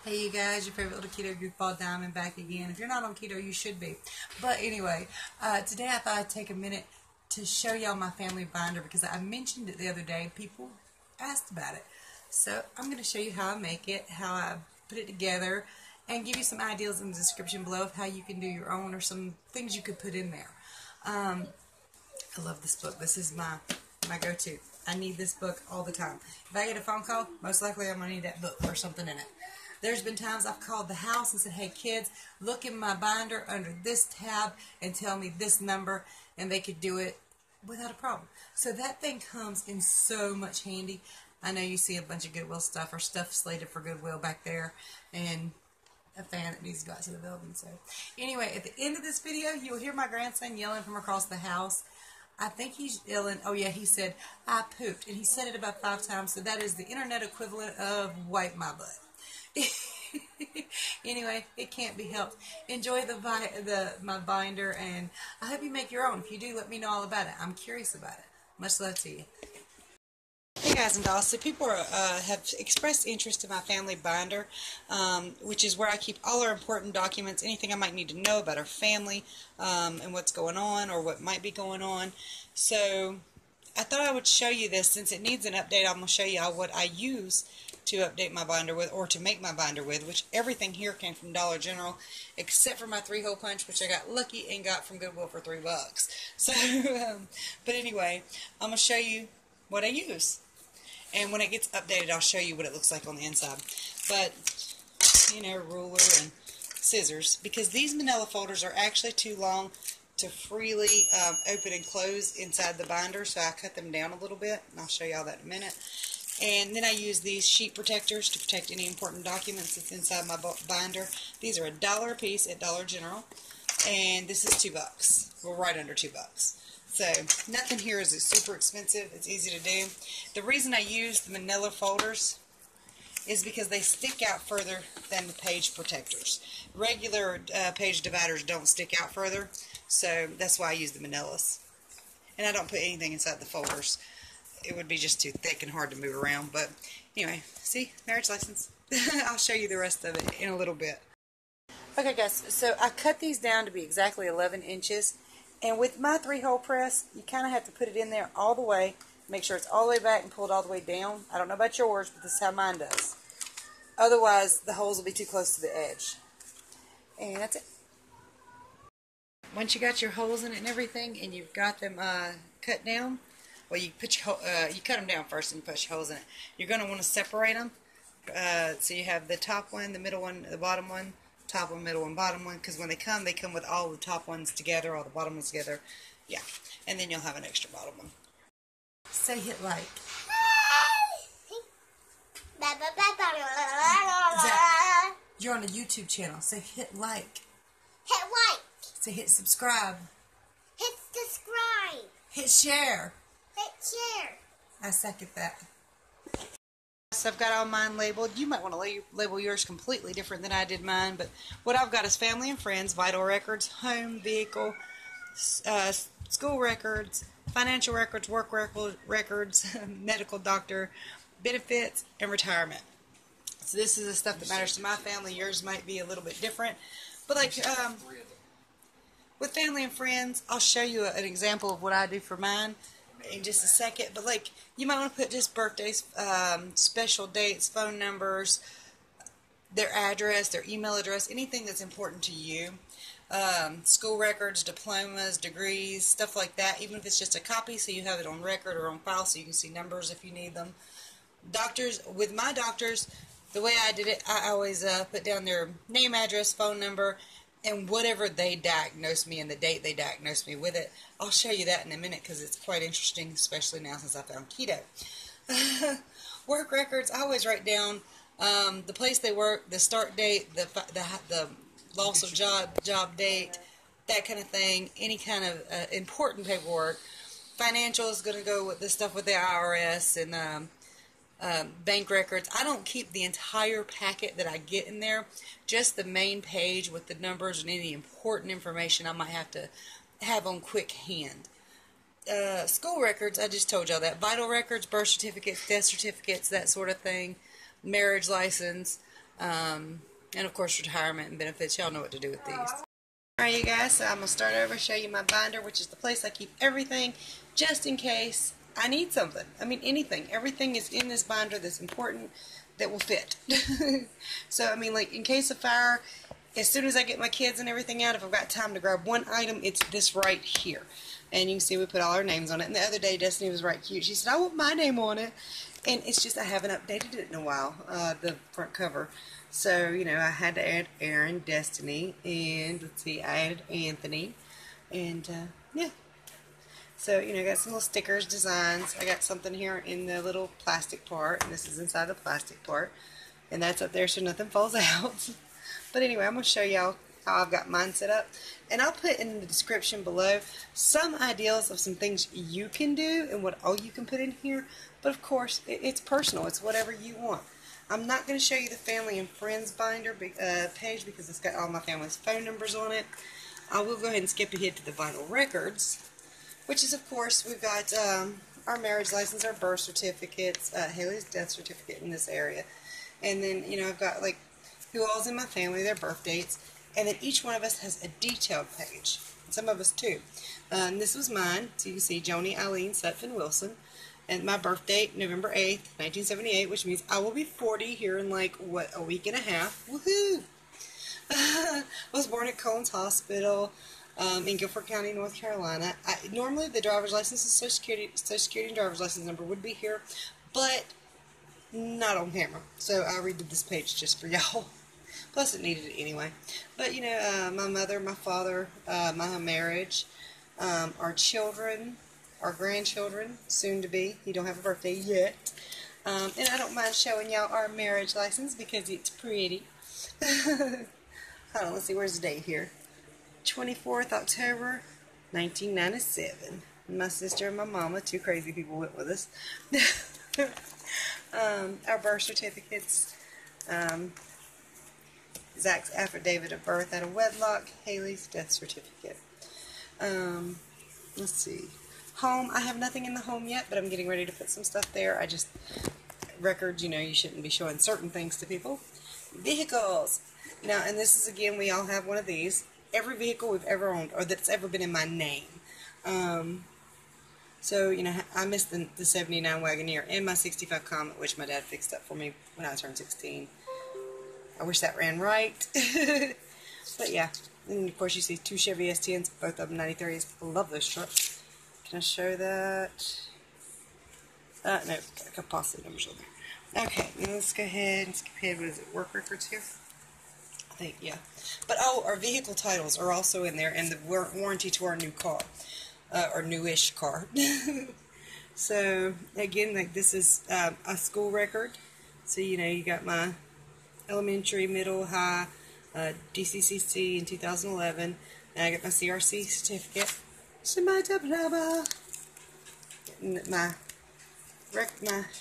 Hey you guys, your favorite little keto goofball Diamond back again. If you're not on keto, you should be. But anyway, today I thought I'd take a minute to show y'all my family binder because I mentioned it the other day. People asked about it. So I'm going to show you how I make it, how I put it together, and give you some ideas in the description below of how you can do your own or some things you could put in there. I love this book. This is my go-to. I need this book all the time. If I get a phone call, most likely I'm going to need that book or something in it. There's been times I've called the house and said, hey kids, look in my binder under this tab and tell me this number, and they could do it without a problem. So that thing comes in so much handy. I know you see a bunch of Goodwill stuff or stuff slated for Goodwill back there, and a fan that needs to go out to the building. So anyway, at the end of this video, you'll hear my grandson yelling from across the house. I think he's yelling, oh yeah, he said, I pooped. And he said it about 5 times, so that is the internet equivalent of wipe my butt. Anyway, it can't be helped. Enjoy my binder, and I hope you make your own. If you do, let me know all about it. I'm curious about it. Much love to you. Hey guys and dolls, so people have expressed interest in my family binder, which is where I keep all our important documents, anything I might need to know about our family, and what's going on or what might be going on. So I thought I would show you this. Since it needs an update, I'm going to show you what I use to update my binder with, or to make my binder with, which everything here came from Dollar General, except for my 3-hole punch, which I got lucky and got from Goodwill for $3. So, but anyway, I'm going to show you what I use. And when it gets updated, I'll show you what it looks like on the inside. But, you know, ruler and scissors, because these Manilla folders are actually too long to freely open and close inside the binder, so I cut them down a little bit, and I'll show you all that in a minute. And then I use these sheet protectors to protect any important documents that's inside my binder. These are $1 a piece at Dollar General, and this is $2. Well, right under $2. So nothing here is super expensive. It's easy to do. The reason I use the Manilla folders is because they stick out further than the page protectors. Regular page dividers don't stick out further, so that's why I use the Manillas. And I don't put anything inside the folders. It would be just too thick and hard to move around. But anyway, see, marriage license. I'll show you the rest of it in a little bit. Okay guys, so I cut these down to be exactly 11 inches. And with my 3-hole press, you kind of have to put it in there all the way. Make sure it's all the way back and pull it all the way down. I don't know about yours, but this is how mine does. Otherwise, the holes will be too close to the edge. And that's it. Once you got your holes in it and everything, and you've got them cut down, well, you put you cut them down first and put your holes in it. You're going to want to separate them. So you have the top one, the middle one, the bottom one, top one, middle one, bottom one. Because when they come with all the top ones together, all the bottom ones together. Yeah. And then you'll have an extra bottom one. Say hit like. Zach, you're on a YouTube channel. Say hit like. Hit like. Say hit subscribe. Hit subscribe. Hit share. Hit share. I second that. So I've got all mine labeled. You might want to label yours completely different than I did mine, but what I've got is family and friends, vital records, home, vehicle, school records, financial records, work records, medical doctor, benefits, and retirement. So this is the stuff that matters to my family. Yours might be a little bit different, but like with family and friends, I'll show you an example of what I do for mine in just a second. But like, you might want to put just birthdays, special dates, phone numbers, their address, their email address, anything that's important to you. School records, diplomas, degrees, stuff like that, even if it's just a copy so you have it on record or on file so you can see numbers if you need them. Doctors, with my doctors, the way I did it, I always put down their name, address, phone number, and whatever they diagnosed me and the date they diagnosed me with it. I'll show you that in a minute because it's quite interesting, especially now since I found keto. Work records, I always write down the place they work, the start date, the loss of job date, that kind of thing, any kind of important paperwork. Financial is going to go with the stuff with the IRS and bank records. I don't keep the entire packet that I get in there, just the main page with the numbers and any important information I might have to have on quick hand. School records, I just told y'all that. Vital records, birth certificates, death certificates, that sort of thing. Marriage license, And of course retirement and benefits. Y'all know what to do with these. Alright you guys, so I'm going to start over, show you my binder, which is the place I keep everything just in case I need something. I mean anything. Everything is in this binder that's important that will fit. So I mean, like in case of fire, as soon as I get my kids and everything out, if I've got time to grab one item, it's this right here. And you can see we put all our names on it. And the other day Destiny was right cute. She said, I want my name on it. And it's just I haven't updated it in a while, the front cover. So, you know, I had to add Aaron, Destiny, and let's see, I added Anthony. And, yeah. So, you know, I got some little stickers, designs. I got something here in the little plastic part. And this is inside the plastic part. And that's up there so nothing falls out. But anyway, I'm going to show y'all how I've got mine set up. And I'll put in the description below some ideas of some things you can do and what all you can put in here. But of course, it's personal. It's whatever you want. I'm not going to show you the family and friends binder page because it's got all my family's phone numbers on it. I will go ahead and skip ahead to the vinyl records, which is, of course, we've got our marriage license, our birth certificates, Haley's death certificate in this area. And then, you know, I've got, like, who all's in my family, their birth dates. And then each one of us has a detailed page. Some of us, too. And this was mine. So you can see Joni Eileen Sutphin Wilson. And my birth date, November 8th, 1978, which means I will be 40 here in, like, what, a week and a half. Woohoo! I was born at Collins Hospital in Guilford County, North Carolina. Normally, the driver's license and Social Security and driver's license number would be here, but not on camera. So I redid this page just for y'all. Plus, it needed it anyway. But, you know, my mother, my father, my marriage, our children, our grandchildren, soon to be. You don't have a birthday yet. And I don't mind showing y'all our marriage license because it's pretty. Hold on, let's see, where's the date here? 24th October, 1997. My sister and my mama, two crazy people, went with us. Our birth certificates, Zach's affidavit of birth out of wedlock, Haley's death certificate. Let's see. Home, I have nothing in the home yet, but I'm getting ready to put some stuff there. I just, records, you know, you shouldn't be showing certain things to people. Vehicles. Now, and this is, again, we all have one of these. Every vehicle we've ever owned, or that's ever been in my name. So, you know, I missed the 79 Wagoneer and my 65 Comet, which my dad fixed up for me when I turned 16. I wish that ran right. But, yeah. And, of course, you see two Chevy S10s, both of them 93s. I love those trucks. Can I show that? No, got composite numbers on there. Okay, let's go ahead and skip ahead. What is it, work records here? I think, yeah. But, oh, our vehicle titles are also in there, and the warranty to our new car, or newish car. So, again, like this is a school record. So, you know, you got my elementary, middle, high, DCCC in 2011, and I got my CRC certificate. So my diploma.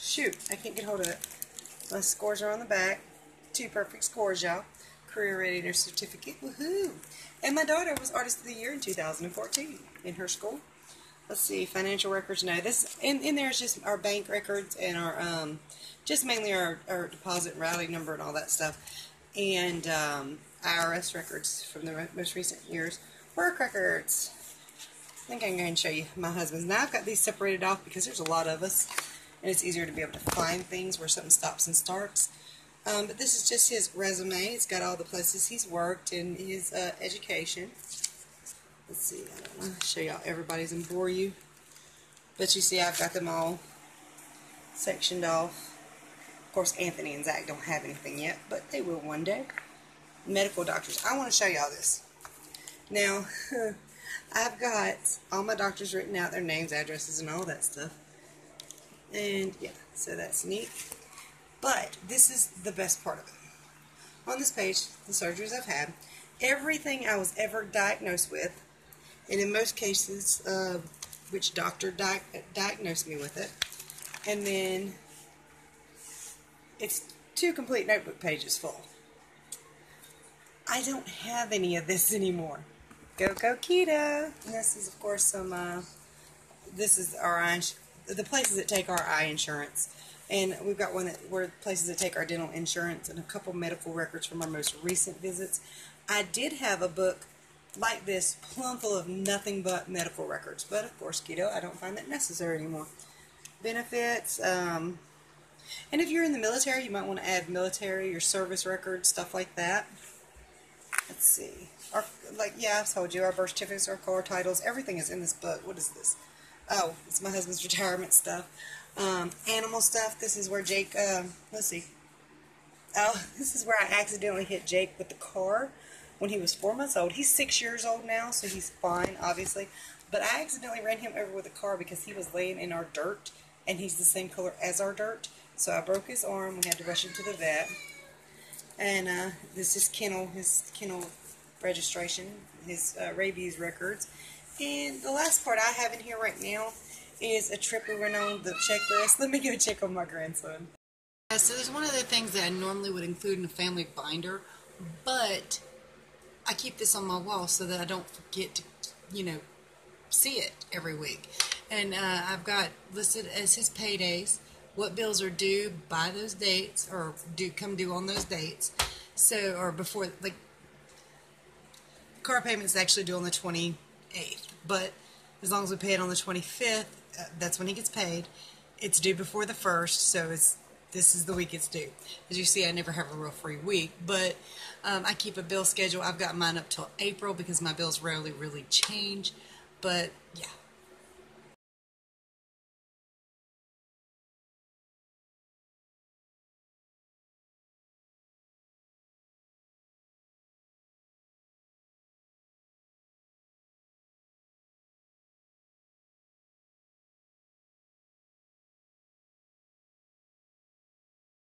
Shoot, I can't get hold of it. My scores are on the back. 2 perfect scores, y'all. Career readiness certificate. Woohoo! And my daughter was Artist of the Year in 2014 in her school. Let's see, financial records. No, this in there is just our bank records and our just mainly our deposit and routing number and all that stuff. And IRS records from the most recent years. Work records. I think I can go ahead and show you my husband's. Now I've got these separated off because there's a lot of us, and it's easier to be able to find things where something stops and starts. But this is just his resume. It's got all the places he's worked and his education. Let's see. I don't want to show y'all everybody's and bore you. But you see I've got them all sectioned off. Of course, Anthony and Zach don't have anything yet, but they will one day. Medical doctors. I want to show y'all this. Now, I've got all my doctors written out, their names, addresses, and all that stuff. And, yeah, so that's neat. But this is the best part of it. On this page, the surgeries I've had, everything I was ever diagnosed with, and in most cases, which doctor diagnosed me with it. And then it's 2 complete notebook pages full. I don't have any of this anymore. Go keto! And this is, of course, some, this is our eye, the places that take our eye insurance. And we've got one where places that take our dental insurance and a couple medical records from our most recent visits. I did have a book like this plumb full of nothing but medical records, but of course, kiddo, I don't find that necessary anymore. Benefits, and if you're in the military, you might want to add military or service records, stuff like that. Let's see. I've told you, our birth certificates, our car titles, everything is in this book. What is this? Oh, it's my husband's retirement stuff. Animal stuff. This is where Jake, let's see. Oh, this is where I accidentally hit Jake with the car when he was 4 months old. He's 6 years old now, so he's fine, obviously. But I accidentally ran him over with a car because he was laying in our dirt, and he's the same color as our dirt. So I broke his arm. We had to rush him to the vet. And this is his kennel registration, his rabies records. And the last part I have in here right now is a trip we went on, the checklist. Let me go check on my grandson. So there's one of the things that I normally would include in a family binder, but I keep this on my wall so that I don't forget to, see it every week. And I've got listed as his paydays, what bills are due by those dates, or come due on those dates. So, or before, like, car payment's actually due on the 28th, but as long as we pay it on the 25th, that's when he gets paid. It's due before the 1st, so this is the week it's due. As you see, I never have a real free week, but I keep a bill schedule. I've got mine up till April because my bills rarely really change. But yeah,